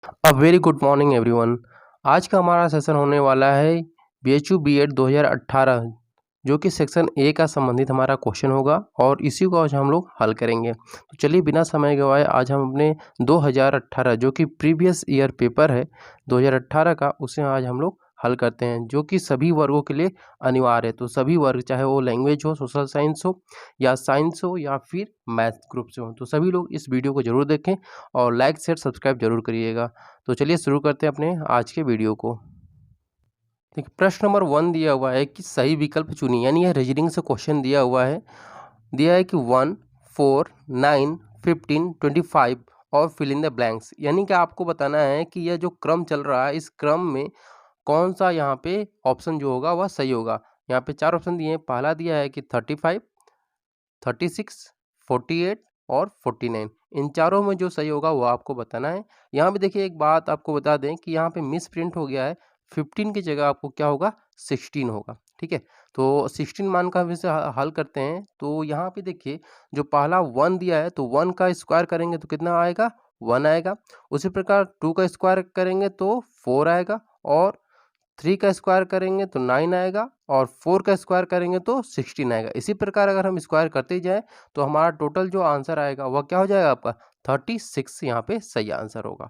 A very good morning everyone. आज का हमारा सेशन होने वाला है बीएचयू बीएड 2018 जो कि सेक्शन ए का संबंधित हमारा क्वेश्चन होगा और इसी को आज हम लोग हल करेंगे। तो चलिए बिना समय गवाए आज हम अपने 2018 जो कि प्रीवियस ईयर पेपर है 2018 का, उसे आज हम लोग हल करते हैं जो कि सभी वर्गों के लिए अनिवार्य है। तो सभी वर्ग, चाहे वो लैंग्वेज हो, सोशल साइंस हो या साइंस हो या फिर मैथ ग्रुप से हो, तो सभी लोग इस वीडियो को जरूर देखें और लाइक शेयर सब्सक्राइब जरूर करिएगा। तो चलिए शुरू करते हैं अपने आज के वीडियो को। देखिए प्रश्न नंबर 1 दिया हुआ है कि सही विकल्प चुनिए, यानी यह रीजनिंग से क्वेश्चन दिया हुआ है। दिया है कि 1, 4, 9, 15, 25 और फिल इन द ब्लैंक्स, यानी कि आपको बताना है कि यह जो क्रम चल रहा है इस क्रम में कौन सा यहाँ पे ऑप्शन जो होगा वह सही होगा। यहाँ पे 4 ऑप्शन दिए हैं। पहला दिया है कि 35, 36, 48 और 49। इन चारों में जो सही होगा वो आपको बताना है। यहाँ पे देखिए एक बात आपको बता दें कि यहाँ पे मिस प्रिंट हो गया है। 15 की जगह आपको क्या होगा, 16 होगा। ठीक है, तो 16 मान का वैसे हल करते हैं। तो यहाँ पे देखिए जो पहला 1 दिया है तो 1 का स्क्वायर करेंगे तो कितना आएगा, 1 आएगा। उसी प्रकार 2 का स्क्वायर करेंगे तो 4 आएगा और 3 का स्क्वायर करेंगे तो 9 आएगा और 4 का स्क्वायर करेंगे तो 16 आएगा। इसी प्रकार अगर हम स्क्वायर करते जाएँ तो हमारा टोटल जो आंसर आएगा वह क्या हो जाएगा, आपका 36 यहाँ पे सही आंसर होगा।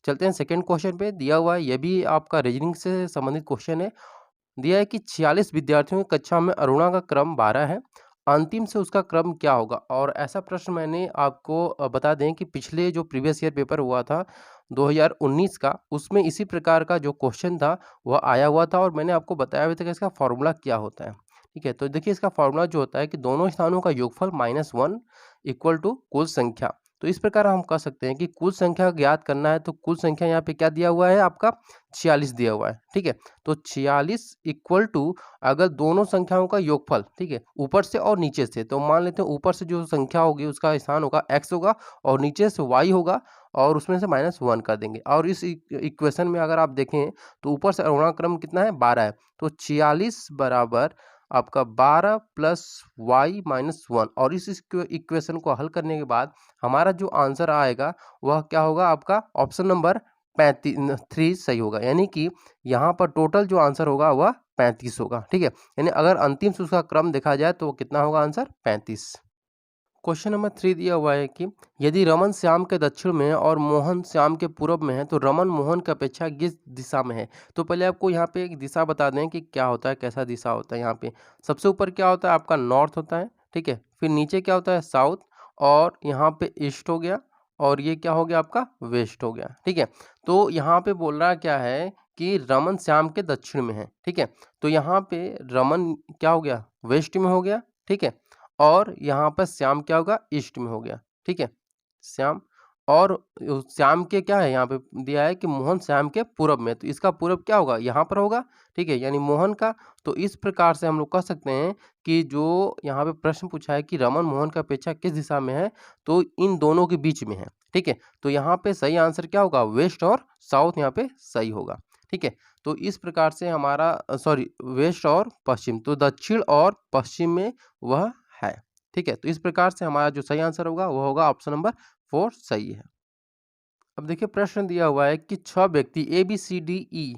चलते हैं सेकंड क्वेश्चन पे। दिया हुआ है, यह भी आपका रीजनिंग से संबंधित क्वेश्चन है। दिया है कि 46 विद्यार्थियों की कक्षा में अरुणा का क्रम 12 है, अंतिम से उसका क्रम क्या होगा। और ऐसा प्रश्न मैंने आपको बता दें कि पिछले जो प्रीवियस ईयर पेपर हुआ था 2019 का, उसमें इसी प्रकार का जो क्वेश्चन था वह आया हुआ था और मैंने आपको बताया भी था कि इसका फॉर्मूला क्या होता है। ठीक है, तो देखिए इसका फॉर्मूला जो होता है कि दोनों स्थानों का योगफल -1 इक्वल टू कुल संख्या। तो इस प्रकार हम कह सकते हैं कि कुल संख्या ज्ञात करना है तो कुल संख्या यहाँ पे क्या दिया हुआ है, आपका 46 दिया हुआ है। ठीक है, तो 46 इक्वल टू अगर दोनों संख्याओं का योगफल, ठीक है, ऊपर से और नीचे से, तो मान लेते हैं ऊपर से जो संख्या होगी उसका स्थान होगा x होगा और नीचे से y होगा और उसमें से -1 कर देंगे। और इस इक्वेशन में अगर आप देखें तो ऊपर से अरुणा क्रम कितना है, 12 है। तो 46 बराबर आपका 12 प्लस वाई माइनस 1, और इस इक्वेशन को हल करने के बाद हमारा जो आंसर आएगा वह क्या होगा, आपका ऑप्शन नंबर 3 सही होगा। यानी कि यहाँ पर टोटल जो आंसर होगा वह 35 होगा। ठीक है, यानी अगर अंतिम से उसका क्रम देखा जाए तो कितना होगा आंसर, 35। क्वेश्चन नंबर 3 दिया हुआ है कि यदि रमन श्याम के दक्षिण में है और मोहन श्याम के पूर्व में है तो रमन मोहन की अपेक्षा किस दिशा में है। तो पहले आपको यहाँ पे एक दिशा बता दें कि क्या होता है, कैसा दिशा होता है। यहाँ पे सबसे ऊपर क्या होता है, आपका नॉर्थ होता है। ठीक है, फिर नीचे क्या होता है, साउथ, और यहाँ पे ईस्ट हो गया, और ये क्या हो गया, आपका वेस्ट हो गया। ठीक है, तो यहाँ पे बोल रहा क्या है कि रमन श्याम के दक्षिण में है। ठीक है, तो यहाँ पे रमन क्या हो गया, वेस्ट में हो गया। ठीक है, और यहाँ पर श्याम क्या होगा, ईस्ट में हो गया। ठीक है, श्याम, और श्याम के क्या है, यहाँ पे दिया है कि मोहन श्याम के पूरब में, तो इसका पूरब क्या होगा, यहाँ पर होगा। ठीक है, यानी मोहन का। तो इस प्रकार से हम लोग कह सकते हैं कि जो यहाँ पे प्रश्न पूछा है कि रमन मोहन की अपेक्षा किस दिशा में है, तो इन दोनों के बीच में है। ठीक है, तो यहाँ पे सही आंसर क्या होगा, वेस्ट और साउथ यहाँ पे सही होगा। ठीक है, तो इस प्रकार से हमारा सॉरी वेस्ट और पश्चिम, तो दक्षिण और पश्चिम में वह है। ठीक है, तो इस प्रकार से हमारा जो सही आंसर होगा वो होगा ऑप्शन नंबर 4 सही है। अब देखिए प्रश्न दिया हुआ है कि 6 व्यक्ति A B C D E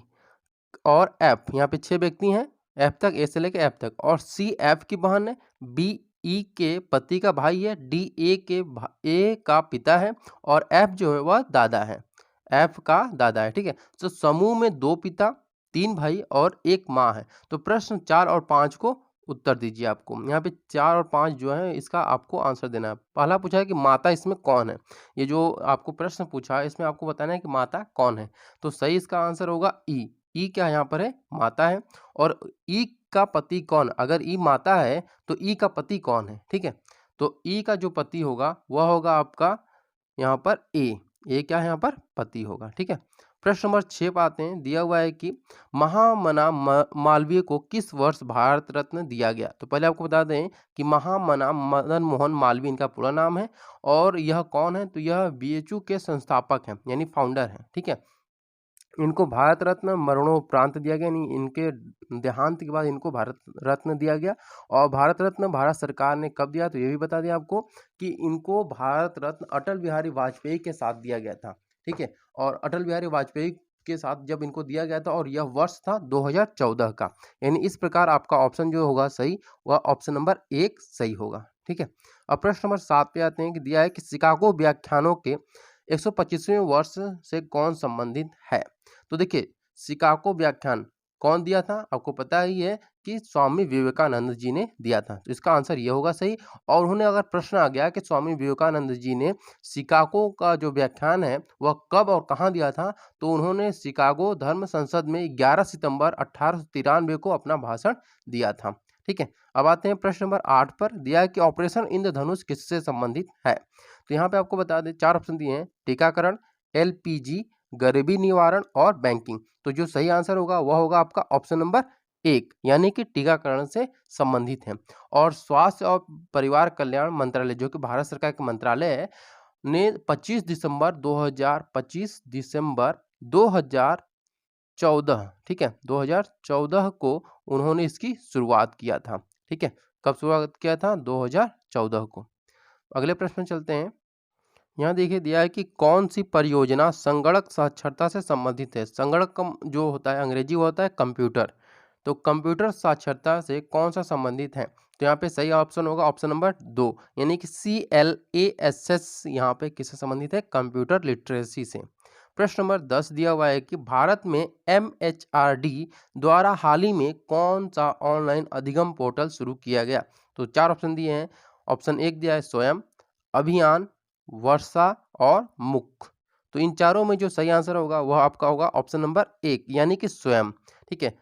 और एफ, यहाँ पे 6 व्यक्ति हैं, एफ तक, ए से लेकर एफ तक, और सी एफ की बहन है, बी ई के पति का भाई है, डी ए का पिता है और एफ जो है वह दादा है, एफ का दादा है। ठीक है, तो समूह में 2 पिता, 3 भाई और 1 माँ है। तो प्रश्न 4 और 5 को उत्तर दीजिए। आपको यहाँ पे 4 और 5 जो है इसका आपको आंसर देना है। पहला पूछा है कि माता इसमें कौन है। ये जो आपको प्रश्न पूछा है इसमें आपको बताना है कि माता कौन है। तो सही इसका आंसर होगा ई। ई क्या यहाँ पर है, माता है। और ई का पति कौन, अगर ई माता है तो ई का पति कौन है। ठीक है, तो ई का जो पति होगा वह होगा आपका यहाँ पर ए क्या है, यहाँ पर पति होगा। ठीक है, प्रश्न नंबर 6 पे आते हैं। दिया हुआ है कि महामना मालवीय को किस वर्ष भारत रत्न दिया गया। तो पहले आपको बता दें कि महामना मदन मोहन मालवीय इनका पूरा नाम है और यह कौन है, तो यह बीएचयू के संस्थापक हैं, यानी फाउंडर हैं। ठीक है, इनको भारत रत्न मरणोपरांत दिया गया, यानी इनके देहांत के बाद इनको भारत रत्न दिया गया। और भारत रत्न भारत सरकार ने कब दिया, तो ये भी बता दिया आपको कि इनको भारत रत्न अटल बिहारी वाजपेयी के साथ दिया गया था। ठीक है। और अटल बिहारी वाजपेयी के साथ जब इनको दिया गया था, और यह वर्ष था 2014 का। यानी इस प्रकार आपका ऑप्शन जो होगा सही, वह ऑप्शन नंबर 1 सही होगा। ठीक है। अब प्रश्न नंबर 7 पे आते हैं कि दिया है कि शिकागो व्याख्यानों के 125वें वर्ष से कौन संबंधित है। तो देखिए, शिकागो व्याख्यान कौन दिया था, आपको पता ही है कि स्वामी विवेकानंद जी ने दिया था। तो इसका आंसर ये होगा सही। और उन्होंने, अगर प्रश्न आ गया कि स्वामी विवेकानंद जी ने शिकागो का जो व्याख्यान है वह कब और कहाँ दिया था, तो उन्होंने शिकागो धर्म संसद में 11 सितंबर 1893 को अपना भाषण दिया था। ठीक है। अब आते हैं प्रश्न नंबर 8 पर। दिया है कि ऑपरेशन इंद्रधनुष किससे संबंधित है। तो यहाँ पे आपको बता दें, 4 ऑप्शन दिए हैं: टीकाकरण, एलपीजी, गरीबी निवारण और बैंकिंग। तो जो सही आंसर होगा वह होगा आपका ऑप्शन नंबर 1, यानी कि टीकाकरण से संबंधित है। और स्वास्थ्य और परिवार कल्याण मंत्रालय, जो कि भारत सरकार का मंत्रालय है, ने 25 दिसंबर 2014, ठीक है, 2014 को उन्होंने इसकी शुरुआत किया था। ठीक है। कब शुरुआत किया था? 2014 को। अगले प्रश्न में चलते हैं। यहाँ देखिए, दिया है कि कौन सी परियोजना संगणक साक्षरता से संबंधित है। संगणक का जो होता है अंग्रेजी वो होता है कंप्यूटर। तो कंप्यूटर साक्षरता से कौन सा संबंधित है। तो यहाँ पे सही ऑप्शन होगा ऑप्शन नंबर 2, यानी कि CLASS यहाँ पे किससे संबंधित है? कंप्यूटर लिटरेसी से। प्रश्न नंबर 10 दिया हुआ है कि भारत में MHRD द्वारा हाल ही में कौन सा ऑनलाइन अधिगम पोर्टल शुरू किया गया। तो 4 ऑप्शन दिए हैं। ऑप्शन 1 दिया है स्वयं, अभियान, वर्षा और मुख। तो इन चारों में जो सही आंसर होगा वह आपका होगा ऑप्शन नंबर 1, यानी कि स्वयं। ठीक है।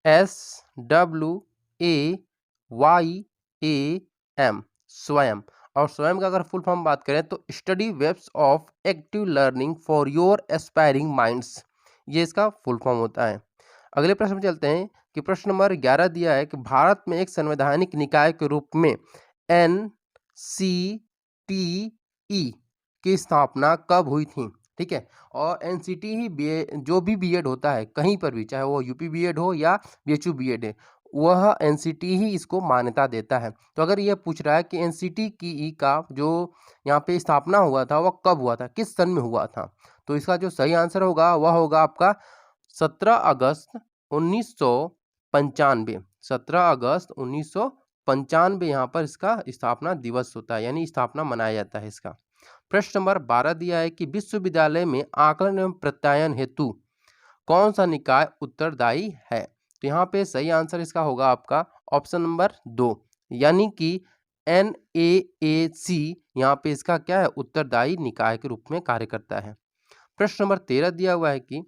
SWAYAM, स्वयं। और स्वयं का अगर फुल फॉर्म बात करें तो study webs of active learning for your aspiring minds, ये इसका फुल फॉर्म होता है। अगले प्रश्न में चलते हैं कि प्रश्न नंबर 11 दिया है कि भारत में एक संवैधानिक निकाय के रूप में NCTE की स्थापना कब हुई थी। ठीक है। और NCT ही जो भी बीएड होता है कहीं पर भी, चाहे वो यूपी बीएड हो या BHU बीएड है, वह NCT ही इसको मान्यता देता है। तो अगर यह पूछ रहा है कि NCT का जो यहाँ पे स्थापना हुआ था वह कब हुआ था, किस सन में हुआ था, तो इसका जो सही आंसर होगा वह होगा आपका 17 अगस्त 1995। 17 अगस्त 1995 यहाँ पर इसका स्थापना दिवस होता है, यानी स्थापना मनाया जाता है इसका। प्रश्न नंबर 12 दिया है कि विश्वविद्यालय में आकलन एवं प्रत्यायन हेतु कौन सा निकाय उत्तरदायी है। तो यहाँ पे सही आंसर इसका होगा आपका ऑप्शन नंबर 2, यानी कि NAAC यहाँ पे इसका क्या है? उत्तरदायी निकाय के रूप में कार्य करता है। प्रश्न नंबर 13 दिया हुआ है कि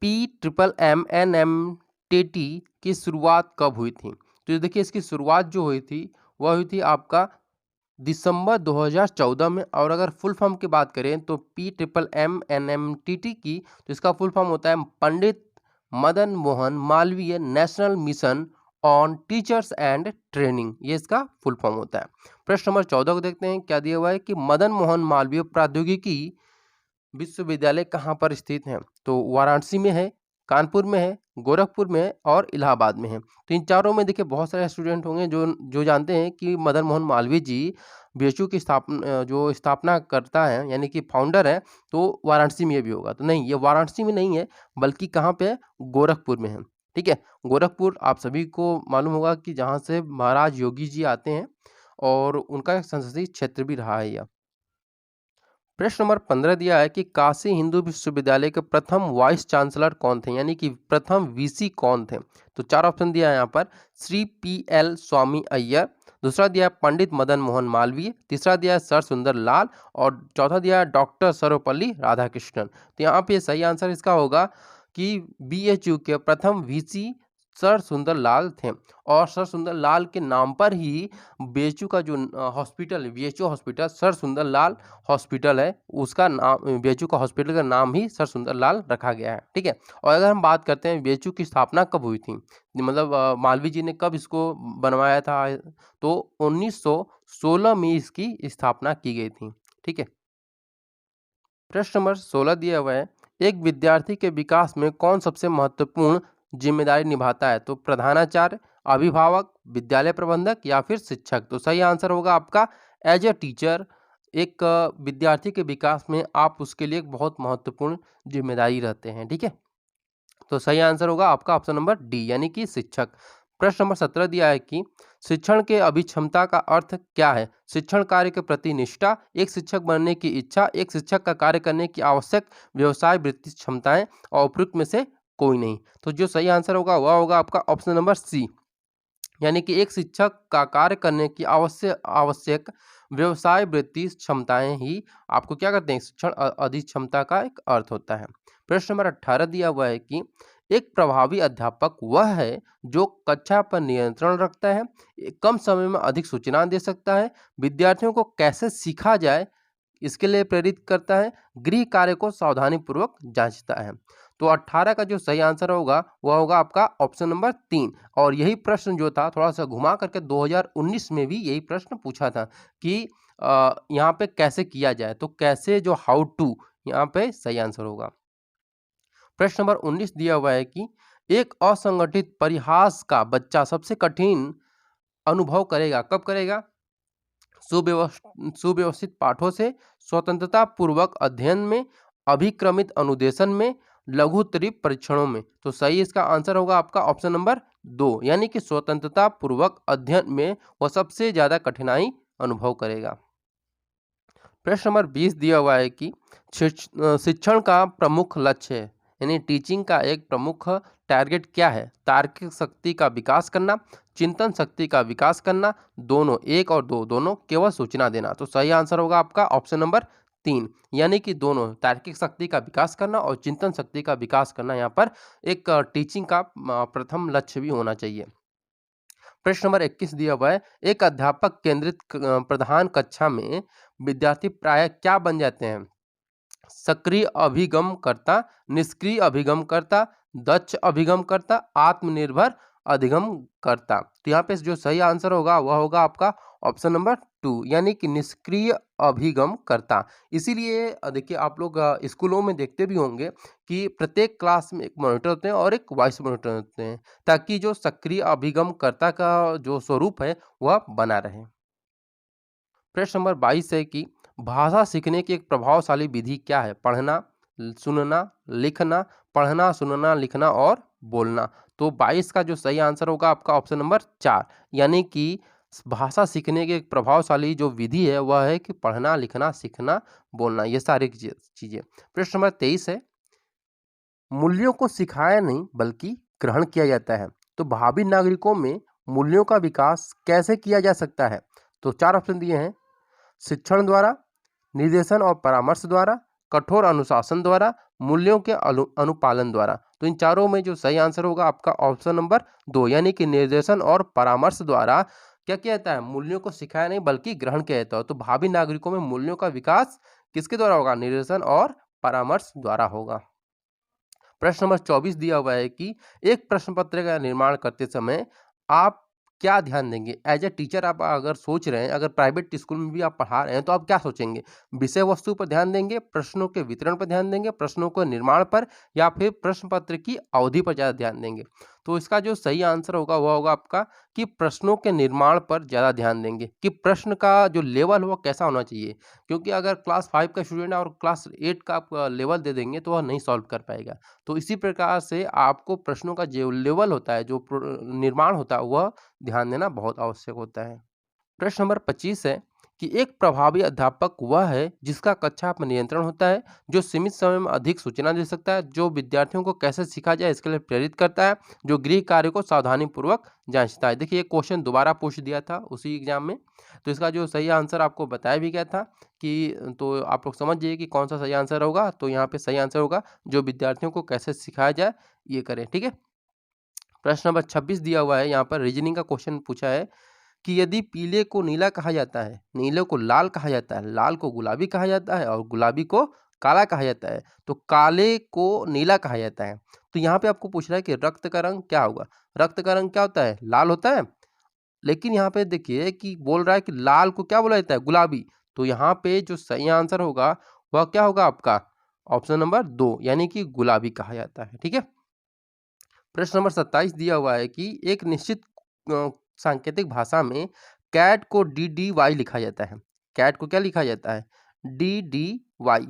PMMNMTT की शुरुआत कब हुई थी। तो देखिए, इसकी शुरुआत जो हुई थी वह हुई थी आपका दिसंबर 2014 में। और अगर फुल फॉर्म की बात करें तो PMMNMTT की, तो इसका फुल फॉर्म होता है Pandit Madan Mohan Malviya national mission on teachers and training, ये इसका फुल फॉर्म होता है। प्रश्न नंबर 14 को देखते हैं, क्या दिया हुआ है कि मदन मोहन मालवीय प्रौद्योगिकी विश्वविद्यालय कहाँ पर स्थित है। तो वाराणसी में है, कानपुर में है, गोरखपुर में है और इलाहाबाद में है। तो इन चारों में देखिए बहुत सारे स्टूडेंट होंगे जो जानते हैं कि मदन मोहन मालवीय जी BHU की स्थापना करता है, यानी कि फाउंडर है, तो वाराणसी में ये भी होगा। तो नहीं, ये वाराणसी में नहीं है, बल्कि कहाँ पे है? गोरखपुर में है। ठीक है। गोरखपुर आप सभी को मालूम होगा कि जहाँ से महाराज योगी जी आते हैं, और उनका एक संसदीय क्षेत्र भी रहा है यह। प्रश्न नंबर 15 दिया है कि काशी हिंदू विश्वविद्यालय के प्रथम वाइस चांसलर कौन थे, यानी कि प्रथम VC कौन थे। तो 4 ऑप्शन दिया है यहाँ पर: श्री PL स्वामी अय्यर, दूसरा दिया है पंडित मदन मोहन मालवीय, तीसरा दिया है सर सुंदर लाल, और चौथा दिया है डॉक्टर सर्वपल्ली राधाकृष्णन। तो यहाँ पे सही आंसर इसका होगा कि BHU के प्रथम VC सर सुंदर लाल थे। और सर सुंदर लाल के नाम पर ही BHU का जो हॉस्पिटल, BHU हॉस्पिटल सर सुंदर लाल हॉस्पिटल है, उसका नाम, BHU का हॉस्पिटल का नाम ही सर सुंदर लाल रखा गया है। ठीक है। और अगर हम बात करते हैं BHU की स्थापना कब हुई थी, मतलब मालवीय जी ने कब इसको बनवाया था, तो 1916 में इसकी स्थापना की गई थी। ठीक है। प्रश्न नंबर 16 दिया हुआ है, एक विद्यार्थी के विकास में कौन सबसे महत्वपूर्ण जिम्मेदारी निभाता है। तो प्रधानाचार्य, अभिभावक, विद्यालय प्रबंधक या फिर शिक्षक। तो सही आंसर होगा आपका एज ए टीचर, एक विद्यार्थी के विकास में आप उसके लिए एक बहुत महत्वपूर्ण जिम्मेदारी रहते हैं। ठीक है, तो सही आंसर होगा आपका ऑप्शन नंबर डी यानी कि शिक्षक। प्रश्न नंबर 17 दिया है कि शिक्षण के अभिक्षमता का अर्थ क्या है? शिक्षण कार्य के प्रति निष्ठा, एक शिक्षक बनने की इच्छा, एक शिक्षक का कार्य करने की आवश्यक व्यवसाय वृत्ति क्षमताएं और उपयुक्त में से कोई नहीं। तो जो सही आंसर होगा वह होगा आपका ऑप्शन नंबर सी यानी कि एक शिक्षक का कार्य करने की आवश्यक व्यवसाय वृत्ति क्षमताएं ही आपको क्या करते हैं, शिक्षण अधिक्षमता का एक अर्थ होता है। प्रश्न नंबर 18 दिया हुआ है कि एक प्रभावी अध्यापक वह है जो कक्षा पर नियंत्रण रखता है, कम समय में अधिक सूचना दे सकता है, विद्यार्थियों को कैसे सीखा जाए इसके लिए प्रेरित करता है, गृह कार्य को सावधानीपूर्वक जांचता है। तो 18 का जो सही आंसर होगा वह होगा आपका ऑप्शन नंबर 3। और यही प्रश्न जो था थोड़ा सा घुमा करके 2019 में भी यही प्रश्न पूछा था कि यहाँ पे कैसे किया जाए, तो कैसे जो हाउ टू यहाँ पे सही आंसर होगा। प्रश्न नंबर 19 दिया हुआ है कि एक असंगठित परिहास का बच्चा सबसे कठिन अनुभव करेगा, कब करेगा? सुव्यवस्थित पाठों से, स्वतंत्रता पूर्वक अध्ययन में, अभिक्रमित अनुदेशन में, लघु त्रिप परीक्षणों में। तो सही इसका आंसर होगा आपका ऑप्शन नंबर 2 यानी कि स्वतंत्रता पूर्वक अध्ययन में वह सबसे ज्यादा कठिनाई अनुभव करेगा। प्रश्न नंबर 20 दिया हुआ है कि शिक्षण का प्रमुख लक्ष्य है यानी टीचिंग का एक प्रमुख टारगेट क्या है? तार्किक शक्ति का विकास करना, चिंतन शक्ति का विकास करना, दोनों, एक और दो दोनों, केवल सूचना देना। तो सही आंसर होगा आपका ऑप्शन नंबर 3 यानी कि दोनों, तार्किक शक्ति का विकास करना और चिंतन शक्ति का विकास करना यहाँ पर एक टीचिंग का प्रथम लक्ष्य भी होना चाहिए। प्रश्न नंबर 21 दिया हुआ है, एक अध्यापक केंद्रित प्रधान कक्षा में विद्यार्थी प्रायः क्या बन जाते हैं? सक्रिय अभिगमकर्ता, निष्क्रिय अभिगमकर्ता, दक्ष अभिगमकर्ता, आत्मनिर्भर अधिगमकर्ता। तो यहाँ पे जो सही आंसर होगा वह होगा आपका ऑप्शन नंबर 2 यानी कि निष्क्रिय अभिगमकर्ता। इसीलिए देखिए आप लोग स्कूलों में देखते भी होंगे कि प्रत्येक क्लास में एक मॉनिटर होते हैं और एक वॉइस मॉनिटर होते हैं, ताकि जो सक्रिय अभिगमकर्ता का जो स्वरूप है वह बना रहे। प्रश्न नंबर 22 है कि भाषा सीखने की एक प्रभावशाली विधि क्या है? पढ़ना, सुनना, लिखना, पढ़ना, सुनना, लिखना और बोलना। तो 22 का जो सही आंसर होगा आपका ऑप्शन नंबर 4 यानी कि भाषा सीखने की एक प्रभावशाली जो विधि है वह है कि पढ़ना, लिखना, सीखना, बोलना, ये सारी चीजें। प्रश्न नंबर 23 है, मूल्यों को सिखाया नहीं बल्कि ग्रहण किया जाता है, तो भावी नागरिकों में मूल्यों का विकास कैसे किया जा सकता है? तो 4 ऑप्शन दिए हैं, शिक्षण द्वारा, निर्देशन और परामर्श द्वारा, कठोर अनुशासन द्वारा, मूल्यों के अनुपालन द्वारा। तो इन चारों में जो सही आंसर होगा आपका ऑप्शन नंबर 2 यानी कि निर्देशन और परामर्श द्वारा क्या किया जाता है? मूल्यों को सिखाया नहीं बल्कि ग्रहण किया जाता है। तो भावी नागरिकों में मूल्यों का विकास किसके द्वारा होगा? निर्देशन और परामर्श द्वारा होगा। प्रश्न नंबर 24 दिया हुआ है कि एक प्रश्न पत्र का निर्माण करते समय आप क्या ध्यान देंगे? एज ए टीचर आप अगर सोच रहे हैं, अगर प्राइवेट स्कूल में भी आप पढ़ा रहे हैं तो आप क्या सोचेंगे? विषय वस्तु पर ध्यान देंगे, प्रश्नों के वितरण पर ध्यान देंगे, प्रश्नों के निर्माण पर, या फिर प्रश्न पत्र की अवधि पर ज़्यादा ध्यान देंगे? तो इसका जो सही आंसर होगा वह होगा आपका कि प्रश्नों के निर्माण पर ज़्यादा ध्यान देंगे कि प्रश्न का जो लेवल वो कैसा होना चाहिए, क्योंकि अगर क्लास 5 का स्टूडेंट है और क्लास 8 का आप लेवल दे देंगे तो वह नहीं सॉल्व कर पाएगा। तो इसी प्रकार से आपको प्रश्नों का जो लेवल होता है, जो निर्माण होता है, वह ध्यान देना बहुत आवश्यक होता है। प्रश्न नंबर 25 है कि एक प्रभावी अध्यापक वह है जिसका कक्षा पर नियंत्रण होता है, जो सीमित समय में अधिक सूचना दे सकता है, जो विद्यार्थियों को कैसे सीखा जाए इसके लिए प्रेरित करता है, जो गृह कार्य को सावधानीपूर्वक जांचता है। देखिए ये क्वेश्चन दोबारा पूछ दिया था उसी एग्जाम में, तो इसका जो सही आंसर आपको बताया भी गया था कि, तो आप लोग समझ जाइए कि कौन सा सही आंसर होगा। तो यहाँ पे सही आंसर होगा जो विद्यार्थियों को कैसे सिखाया जाए ये करें। ठीक है, प्रश्न नंबर 26 दिया हुआ है, यहाँ पर रीजनिंग का क्वेश्चन पूछा है कि यदि पीले को नीला कहा जाता है, नीले को लाल कहा जाता है, लाल को गुलाबी कहा जाता है और गुलाबी को काला कहा जाता है, तो काले को नीला कहा जाता है, तो यहाँ पे आपको पूछ रहा है कि रक्त का रंग क्या होगा? रक्त का रंग क्या होता है? लाल होता है। लेकिन यहाँ पे देखिए कि बोल रहा है कि लाल को क्या बोला जाता है? गुलाबी। तो यहाँ पे जो सही आंसर होगा वह क्या होगा आपका? ऑप्शन नंबर 2 यानी कि गुलाबी कहा जाता है। ठीक है, प्रश्न नंबर 27 दिया हुआ है कि एक निश्चित सांकेतिक भाषा में कैट को DDY लिखा जाता है, कैट को क्या लिखा जाता है, डी डी वाई।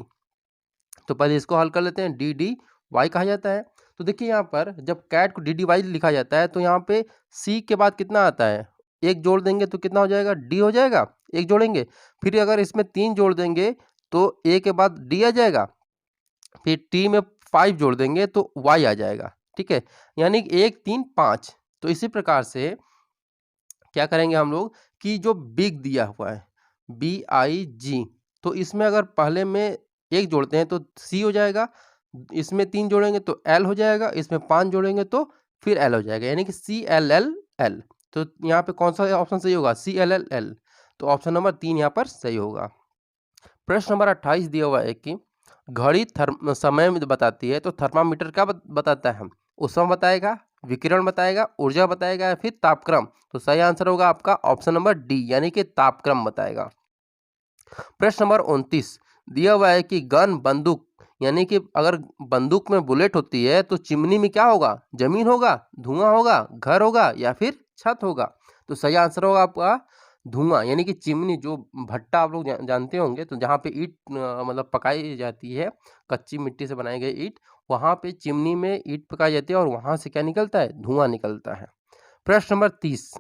तो पहले इसको हल कर लेते हैं, डी डी वाई कहा जाता है। तो देखिए यहाँ पर जब कैट को डी डी वाई लिखा जाता है तो यहाँ पे सी के बाद कितना आता है, एक जोड़ देंगे तो कितना हो जाएगा, डी हो जाएगा, एक जोड़ेंगे। फिर अगर इसमें 3 जोड़ देंगे तो ए के बाद डी आ जाएगा, फिर टी में 5 जोड़ देंगे तो वाई आ जाएगा, ठीक है। यानी कि 1 3 5। तो इसी प्रकार से क्या करेंगे हम लोग कि जो बिग दिया हुआ है BIG, तो इसमें अगर पहले में 1 जोड़ते हैं तो सी हो जाएगा, इसमें 3 जोड़ेंगे तो एल हो जाएगा, इसमें 5 जोड़ेंगे तो फिर एल हो जाएगा, यानी कि CLLL। तो यहाँ पे कौन सा ऑप्शन सही होगा, CLLL। तो ऑप्शन नंबर 3 यहाँ पर सही होगा। प्रश्न नंबर 28 दिया हुआ है कि घड़ी समय में बताती है, तो थर्मामीटर क्या बताता है, उष्ण बताएगा, विकिरण बताएगा, ऊर्जा बताएगा या फिर तापक्रम। तो सही आंसर होगा आपका ऑप्शन नंबर डी, यानी कि तापक्रम बताएगा। प्रश्न नंबर 29 दिया हुआ है कि गन बंदूक, यानी कि अगर बंदूक में बुलेट होती है तो चिमनी में क्या होगा, जमीन होगा, धुआं होगा, घर होगा या फिर छत होगा। तो सही आंसर होगा आपका धुआं, यानी कि चिमनी, जो भट्टा आप लोग जानते होंगे, तो जहाँ पे ईंट मतलब पकाई जाती है, कच्ची मिट्टी से बनाई गई ईंट, वहाँ पे चिमनी में ईंट पकाई जाती है और वहाँ से क्या निकलता है, धुआं निकलता है। प्रश्न नंबर 30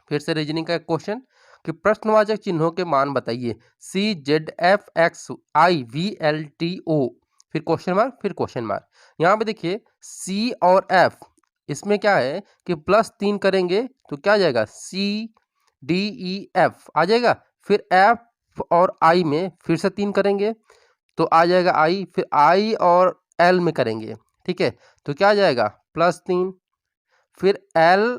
फिर से रीजनिंग का क्वेश्चन कि प्रश्नवाचक चिन्हों के मान बताइए, CZFXIVLTO, फिर क्वेश्चन मार्क, फिर क्वेश्चन मार्क। यहाँ पे देखिए C और F, इसमें क्या है कि +3 करेंगे तो क्या आ जाएगा, CDEF आ जाएगा। फिर F और I में फिर से 3 करेंगे तो आ जाएगा I, फिर I और L में करेंगे, ठीक है, तो क्या आ जाएगा +3। फिर L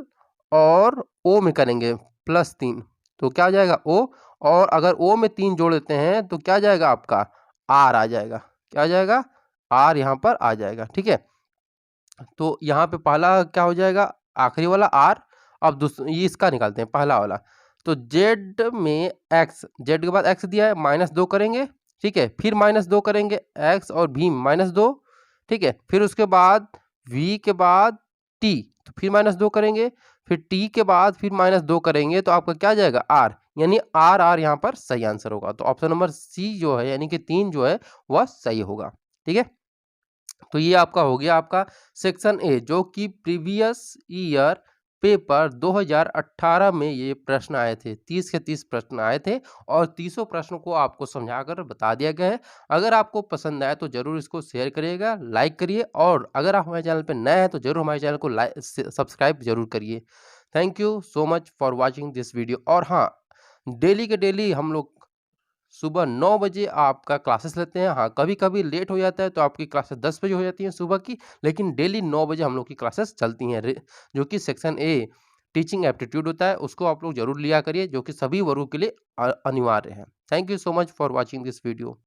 और O में करेंगे +3 तो क्या आ जाएगा O, और अगर O में 3 जोड़ देते हैं तो क्या आ जाएगा आपका R आ जाएगा, क्या आ जाएगा R यहाँ पर आ जाएगा, ठीक है। तो यहाँ पे पहला क्या हो जाएगा, आखिरी वाला R। अब ये इसका निकालते हैं पहला वाला। तो Z में X, Z के बाद X दिया है, -2 करेंगे, ठीक है, फिर -2 करेंगे X और V -2, ठीक है, फिर उसके बाद V के बाद T, तो फिर -2 करेंगे, फिर T के बाद फिर -2 करेंगे तो आपका क्या आ जाएगा R, यानी R यहाँ पर सही आंसर होगा। तो ऑप्शन नंबर C जो है, यानी कि 3 जो है वह सही होगा, ठीक है। तो ये आपका हो गया आपका सेक्शन ए, जो कि प्रीवियस ईयर पेपर 2018 में ये प्रश्न आए थे, 30 के 30 प्रश्न आए थे और 30 प्रश्नों को आपको समझाकर बता दिया गया है। अगर आपको पसंद आए तो जरूर इसको शेयर करिएगा, लाइक करिए, और अगर आप हमारे चैनल पर नए हैं तो जरूर हमारे चैनल को सब्सक्राइब जरूर करिए। Thank you so much for watching this video. और हाँ, डेली के डेली हम लोग सुबह 9 बजे आपका क्लासेस लेते हैं। हाँ, कभी-कभी लेट हो जाता है तो आपकी क्लासेस 10 बजे हो जाती हैं सुबह की, लेकिन डेली 9 बजे हम लोग की क्लासेस चलती हैं, जो कि सेक्शन ए टीचिंग एप्टीट्यूड होता है, उसको आप लोग ज़रूर लिया करिए, जो कि सभी वर्गों के लिए अनिवार्य है। Thank you so much for watching this video.